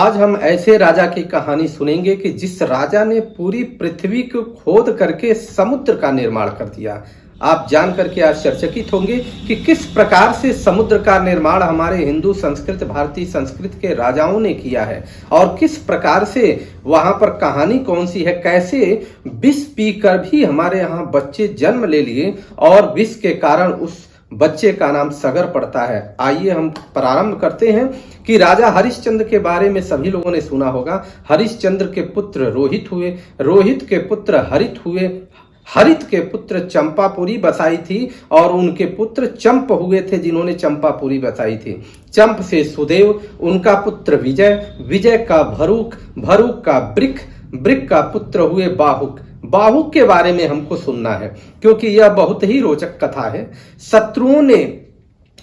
आज हम ऐसे राजा की कहानी सुनेंगे कि जिस राजा ने पूरी पृथ्वी को खोद करके समुद्र का निर्माण कर दिया। आप जान करके आश्चर्यचकित होंगे कि किस प्रकार से समुद्र का निर्माण हमारे हिंदू संस्कृत भारतीय संस्कृत के राजाओं ने किया है और किस प्रकार से वहां पर कहानी कौन सी है, कैसे विष पीकर भी हमारे यहाँ बच्चे जन्म ले लिए और विष के कारण उस बच्चे का नाम सगर पड़ता है। आइए हम प्रारंभ करते हैं कि राजा हरिश्चंद्र के बारे में सभी लोगों ने सुना होगा। हरिश्चंद्र के पुत्र रोहित हुए, रोहित के पुत्र हरित हुए, हरित के पुत्र चंपापुरी बसाई थी और उनके पुत्र चंप हुए थे जिन्होंने चंपापुरी बसाई थी। चंप से सुदेव, उनका पुत्र विजय, विजय का भरूक, भरूक का ब्रिक, ब्रिक का पुत्र हुए बाहुक। बाहुक के बारे में हमको सुनना है क्योंकि यह बहुत ही रोचक कथा है। शत्रुओं ने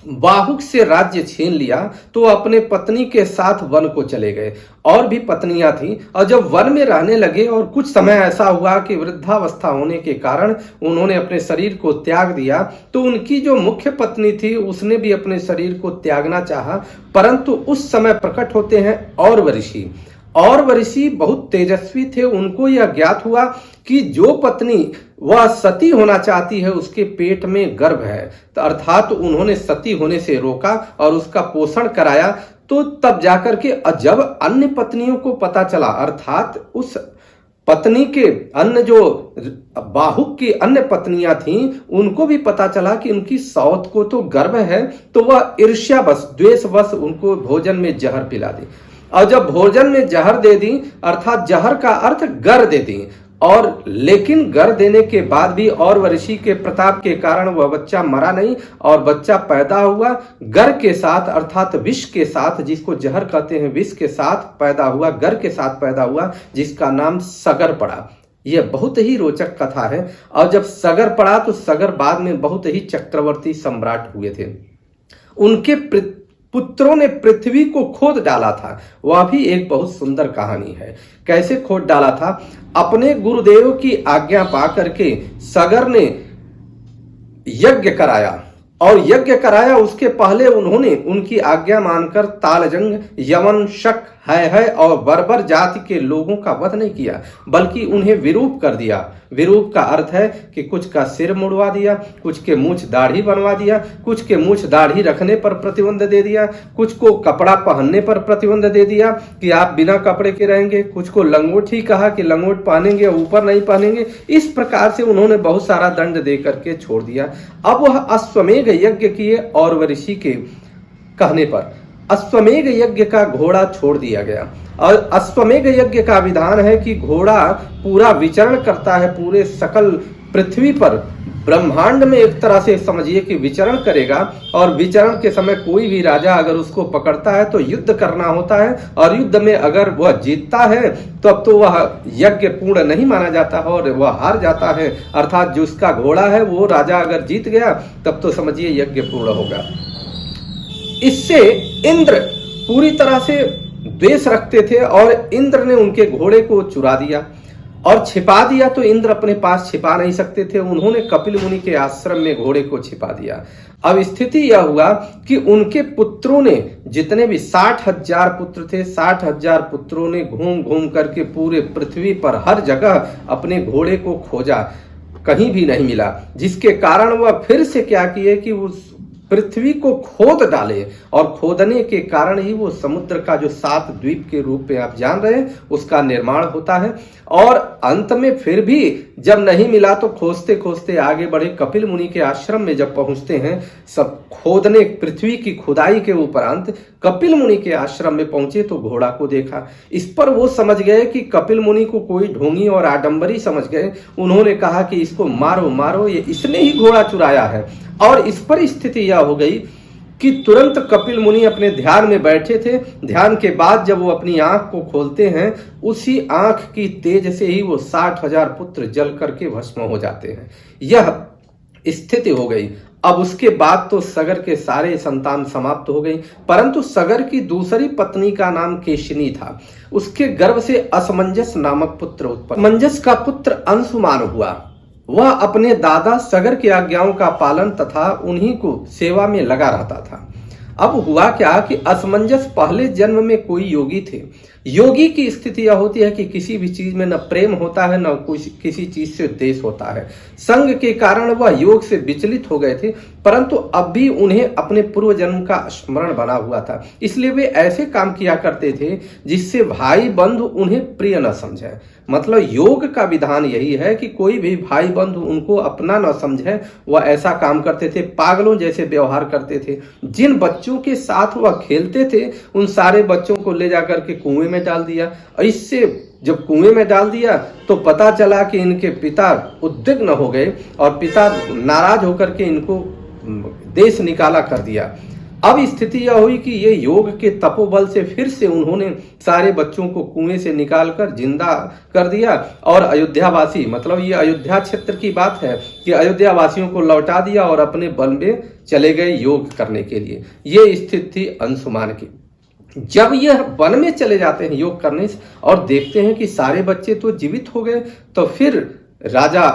बाहुक से राज्य छीन लिया तो अपने पत्नी के साथ वन को चले गए। और भी पत्नियां थीं और जब वन में रहने लगे और कुछ समय ऐसा हुआ कि वृद्धावस्था होने के कारण उन्होंने अपने शरीर को त्याग दिया, तो उनकी जो मुख्य पत्नी थी उसने भी अपने शरीर को त्यागना चाहा। परंतु उस समय प्रकट होते हैं और ऋषि बहुत तेजस्वी थे। उनको यह ज्ञात हुआ कि जो पत्नी वह सती होना चाहती है उसके पेट में गर्भ है, तो अर्थात उन्होंने सती होने से रोका और उसका पोषण कराया। तो तब जाकर के जब अन्य पत्नियों को पता चला, अर्थात उस पत्नी के अन्य जो बाहुक की अन्य पत्नियां थीं उनको भी पता चला कि उनकी सौत को तो गर्भ है, तो वह ईर्ष्यावश द्वेषवश उनको भोजन में जहर पिला दी। और जब भोजन में जहर दे दी, अर्थात जहर का अर्थ गर दे दी, और लेकिन गर देने के बाद भी और ऋषि के प्रताप के कारण वह बच्चा मरा नहीं और बच्चा पैदा हुआ गर के साथ, अर्थात विष के साथ, जिसको जहर कहते हैं, विष के साथ पैदा हुआ, गर के साथ पैदा हुआ, जिसका नाम सगर पड़ा। यह बहुत ही रोचक कथा है। और जब सगर पड़ा तो सगर बाद में बहुत ही चक्रवर्ती सम्राट हुए थे। उनके पुत्रों ने पृथ्वी को खोद डाला था। वह भी एक बहुत सुंदर कहानी है। कैसे खोद डाला था? अपने गुरुदेव की आज्ञा पा करके सगर ने यज्ञ कराया और यज्ञ कराया। उसके पहले उन्होंने उनकी आज्ञा मानकर तालजंग, यमन, शक, है और बर्बर जाति के लोगों का वध नहीं किया, बल्कि उन्हें विरूप कर दिया। विरूप का अर्थ है कि कुछ का सिर मुड़वा दिया, कुछ के मूछ दाढ़ी बनवा दिया, कुछ के मूछ दाढ़ी रखने पर प्रतिबंध दे दिया, कुछ को कपड़ा पहनने पर प्रतिबंध दे दिया कि आप बिना कपड़े के रहेंगे, कुछ को लंगोट ही कहा कि लंगोट पहनेंगे, ऊपर नहीं पहनेंगे। इस प्रकार से उन्होंने बहुत सारा दंड दे करके छोड़ दिया। अब वह अश्वमेघ यज्ञ किए और ऋषि के कहने पर अश्वमेघ यज्ञ का घोड़ा छोड़ दिया गया। और अश्वमेघ यज्ञ का विधान है कि घोड़ा पूरा विचरण करता है पूरे सकल पृथ्वी पर, ब्रह्मांड में एक तरह से समझिए कि विचरण करेगा। और विचरण के समय कोई भी राजा अगर उसको पकड़ता है तो युद्ध करना होता है, और युद्ध में अगर वह जीतता है तब तो वह यज्ञ पूर्ण नहीं माना जाता है और वह हार जाता है। अर्थात जो उसका घोड़ा है वो राजा अगर जीत गया तब तो समझिए यज्ञ पूर्ण होगा। इससे इंद्र पूरी तरह से द्वेष रखते थे और इंद्र ने उनके घोड़े को चुरा दिया और छिपा दिया। तो इंद्र अपने पास छिपा नहीं सकते थे, उन्होंने कपिल मुनि के आश्रम में घोड़े को छिपा दिया। अब स्थिति यह हुआ कि उनके पुत्रों ने, जितने भी 60,000 पुत्र थे, 60,000 पुत्रों ने घूम घूम करके पूरे पृथ्वी पर हर जगह अपने घोड़े को खोजा, कहीं भी नहीं मिला। जिसके कारण वह फिर से क्या किए कि उस पृथ्वी को खोद डाले और खोदने के कारण ही वो समुद्र का जो 7 द्वीप के रूप में आप जान रहे हैं उसका निर्माण होता है। और अंत में फिर भी जब नहीं मिला तो खोजते खोजते आगे बढ़े, कपिल मुनि के आश्रम में जब पहुंचते हैं, सब खोदने पृथ्वी की खुदाई के उपरांत कपिल मुनि के आश्रम में पहुंचे तो घोड़ा को देखा। इस पर वो समझ गए कि कपिल मुनि को कोई ढोंगी और आडंबरी समझ गए। उन्होंने कहा कि इसको मारो मारो, ये इसने ही घोड़ा चुराया है। और इस पर स्थिति यह हो गई कि तुरंत कपिल मुनि अपने ध्यान में बैठे थे। ध्यान के बाद जब वो अपनी आंख को खोलते हैं, उसी आंख की तेज से ही वो 60,000 पुत्र जल करके भस्म हो जाते हैं। यह स्थिति हो गई। अब उसके बाद तो सगर के सारे संतान समाप्त हो गई, परंतु सगर की दूसरी पत्नी का नाम केशिनी था। उसके गर्भ से असमंजस नामक पुत्र उत्पन्न। असमंजस का पुत्र अंशुमान हुआ। वह अपने दादा सगर की आज्ञाओं का पालन तथा उन्हीं को सेवा में लगा रहता था। अब हुआ क्या कि असमंजस, पहले जन्म में कोई योगी थे। योगी की स्थिति यह होती है कि किसी भी चीज में न प्रेम होता है, न किसी चीज से द्वेष होता है। संग के कारण वह योग से विचलित हो गए थे, परंतु अब भी उन्हें अपने पूर्व जन्म का स्मरण बना हुआ था। इसलिए वे ऐसे काम किया करते थे जिससे भाई बंधु उन्हें प्रिय न समझे। मतलब योग का विधान यही है कि कोई भी भाई बंधु उनको अपना न समझे, वह ऐसा काम करते थे। पागलों जैसे व्यवहार करते थे। जिन बच्चों के साथ वह खेलते थे उन सारे बच्चों को ले जाकर के कुएं में डाल दिया। इससे जब कुएं में डाल दिया तो पता चला कि इनके पिता उद्विग्न हो गए और पिता नाराज होकर के इनको देश निकाला कर दिया। अब स्थिति यह हुई कि ये योग के तपोबल से फिर से उन्होंने सारे बच्चों को कुएं से निकालकर जिंदा कर दिया और अयोध्यावासी, मतलब ये अयोध्या क्षेत्र की बात है कि अयोध्या वासियों को लौटा दिया और अपने वन में चले गए योग करने के लिए। ये स्थिति थी अंशुमान की। जब यह वन में चले जाते हैं योग करने से और देखते हैं कि सारे बच्चे तो जीवित हो गए, तो फिर राजा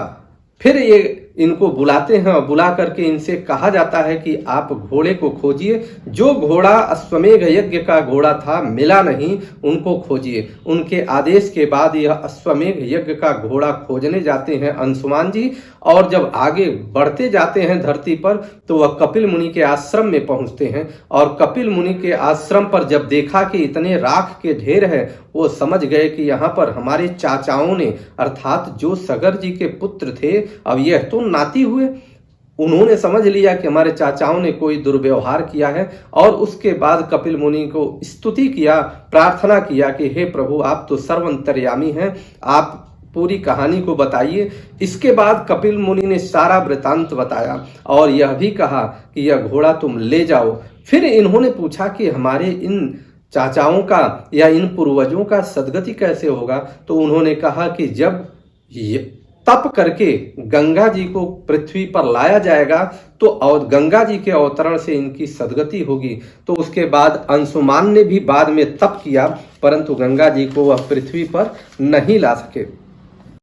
फिर ये इनको बुलाते हैं और बुला करके इनसे कहा जाता है कि आप घोड़े को खोजिए। जो घोड़ा अश्वमेध यज्ञ का घोड़ा था मिला नहीं, उनको खोजिए। उनके आदेश के बाद यह अश्वमेध यज्ञ का घोड़ा खोजने जाते हैं अंशुमान जी। और जब आगे बढ़ते जाते हैं धरती पर तो वह कपिल मुनि के आश्रम में पहुंचते हैं। और कपिल मुनि के आश्रम पर जब देखा कि इतने राख के ढेर है, वो समझ गए कि यहाँ पर हमारे चाचाओं ने, अर्थात जो सगर जी के पुत्र थे, अब यह तो नाती हुए, उन्होंने समझ लिया कि हमारे चाचाओं ने कोई दुर्व्यवहार किया है। और उसके बाद कपिल मुनि को स्तुति किया, प्रार्थना किया कि हे प्रभु, आप तो सर्वंतर्यामी हैं, आप पूरी कहानी को बताइए। इसके बाद कपिल मुनि ने सारा वृतांत बताया और यह भी कहा कि यह घोड़ा तुम ले जाओ। फिर इन्होंने पूछा कि हमारे इन चाचाओं का या इन पूर्वजों का सदगति कैसे होगा। तो उन्होंने कहा कि जब तप करके गंगा जी को पृथ्वी पर लाया जाएगा तो और गंगा जी के अवतरण से इनकी सदगति होगी। तो उसके बाद अंशुमान ने भी बाद में तप किया, परंतु गंगा जी को वह पृथ्वी पर नहीं ला सके।